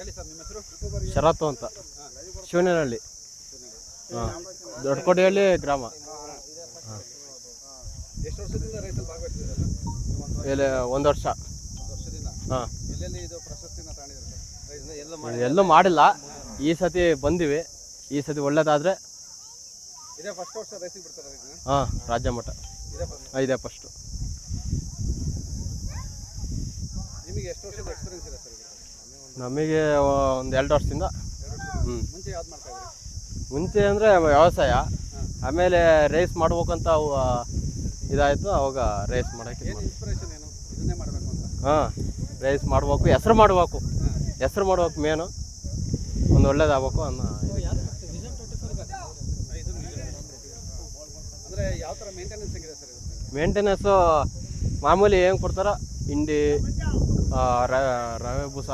ಹೇಳಿ ಸರ್ ನಿಮ್ಮ ಹೆಸರು? ಶರತ್ತು ಅಂತ, ಶಿವನಹಳ್ಳಿ. ಹಾಂ, ದೊಡ್ಡಕೋಟೆಹಳ್ಳಿ ಗ್ರಾಮ. ಹಾಂ, ಎಷ್ಟು ವರ್ಷದಿಂದ ರೈತರು ಭಾಗವಹಿಸಿದ್ದೀರಲ್ಲ? ಇಲ್ಲಿ 1 ವರ್ಷ. ವರ್ಷದಿಂದ. ಹಾಂ, ಎಲ್ಲೆಲ್ಲಿ ಇದು ಪ್ರಶಸ್ತಿನ ತಗೊಂಡಿದ್ದಾರೆ ಸರ್? ಎಲ್ಲೂ ಮಾಡಿಲ್ಲ. ಈ ಸತಿ ಬಂದಿವಿ. ಈ ಸತಿ ಒಳ್ಳೇದಾದರೆ ಇದೇ ಫಸ್ಟ್ ವರ್ಷ ರೈಸಿಗೆ ಬಿಡ್ತಾರೆ ಇದನ್ನ? ಹಾಂ, ರಾಜ್ಯ ಮಟ್ಟ ಇದೇ ಫಸ್ಟು. ನಿಮಗೆ ಎಷ್ಟು ವರ್ಷದ ಎಕ್ಸ್ಪೀರಿಯನ್ಸ್ ಇದೆ ಸರ್? ನಮಗೆ ಒಂದು 2 ವರ್ಷದಿಂದ. ಮುಂಚೆ ಯಾವ್ದು ಮಾಡ್ತಾ ಇದ್ರಿ? ಮುಂಚೆ ಅಂದರೆ ವ್ಯವಸಾಯ, ಆಮೇಲೆ ರೇಸ್ ಮಾಡ್ಬೇಕಂತ ಇದಾಯಿತು. ಅವಾಗ ರೇಸ್ ಮಾಡೋಕ್ಕೆ ಇನ್ಸ್ಪಿರೇಷನ್ ಏನು ಇದನ್ನೇ ಮಾಡಬೇಕು ಅಂತ? ಹಾಂ, ರೇಸ್ ಮಾಡ್ಬೇಕು, ಹೆಸ್ರು ಮಾಡ್ಬೇಕು ಮೇನು, ಒಂದು ಒಳ್ಳೇದಾಗಬೇಕು ಅನ್ನೋ. ಅಂದರೆ ಯಾವ ಥರ ಮೇಂಟೆನೆನ್ಸ್ ಹೆಂಗಿದೆ ಸರ್? ಮೇಂಟೆನೆನ್ಸು ಮಾಮೂಲಿ ಏನು ಕೊಡ್ತಾರೋ ಹಿಂಡಿ, ರವೆ ಬೂಸ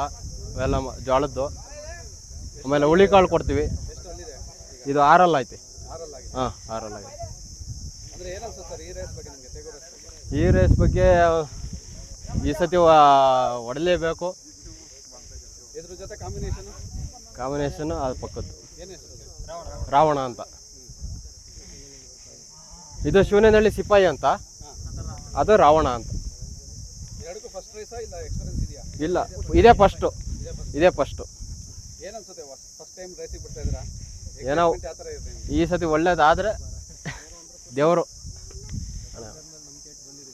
ಅವೆಲ್ಲ ಜೋಳದ್ದು, ಆಮೇಲೆ ಹುಳಿಕಾಳು ಕೊಡ್ತೀವಿ. ಎಷ್ಟು ಅಲ್ಲಿದೆ? ಇದು 6 ಐತಿ. 6 ಆಗಿದೆ. ಹಾಂ, 6 ಆಗಿದೆ. ಅಂದರೆ ಏನು ಅನ್ಸುತ್ತೆ ಸರ್ ಈ ರೇಸ್ ಬಗ್ಗೆ ನಿಮಗೆ, ತೆಗೋ ರೇಸ್ ಬಗ್ಗೆ? ಈ ರೇಸ್ ಬಗ್ಗೆ ಈ ಸತಿ ಹೊಡಲೇಬೇಕು. ಇದ್ರ ಜೊತೆ ಕಾಂಬಿನೇಷನು ಅದು ಪಕ್ಕದ್ದು. ಏನು ಹೆಸರು? ರಾವಣ ಅಂತ. ಇದು ಶಿವನಹಳ್ಳಿ ಸಿಪಾಯಿ ಅಂತ, ಅದು ರಾವಣ ಅಂತ. ಎರಡಕ್ಕೂ ಫಸ್ಟ್ ರೇಸಾ ಇಲ್ಲ ಎಕ್ಸ್ಪೀರಿಯನ್ಸ್ ಇದೆಯಾ? ಇಲ್ಲ, ಇದೇ ಫಸ್ಟು. ಏನು ಅನ್ಸುತ್ತೆ ಫಸ್ಟ್ ಟೈಮ್ ರೇಸಿಗೆ ಬಿಡ್ತಾ ಇದ್ದೀರಾ? ಏನೋ ಯಾವ ಥರ ಇದೆ? ಈ ಸತಿ ಒಳ್ಳೇದಾದರೆ ದೇವರು.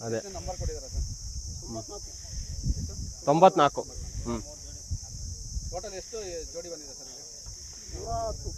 ಅದೇ ನಂಬರ್ ಕೊಟ್ಟಿದ್ದೀರಾ ಸರ್? 94. ಹ್ಞೂ, ಟೋಟಲ್ ಎಷ್ಟು ಜೋಡಿ ಬಂದಿದೆ ಸರ್? 110.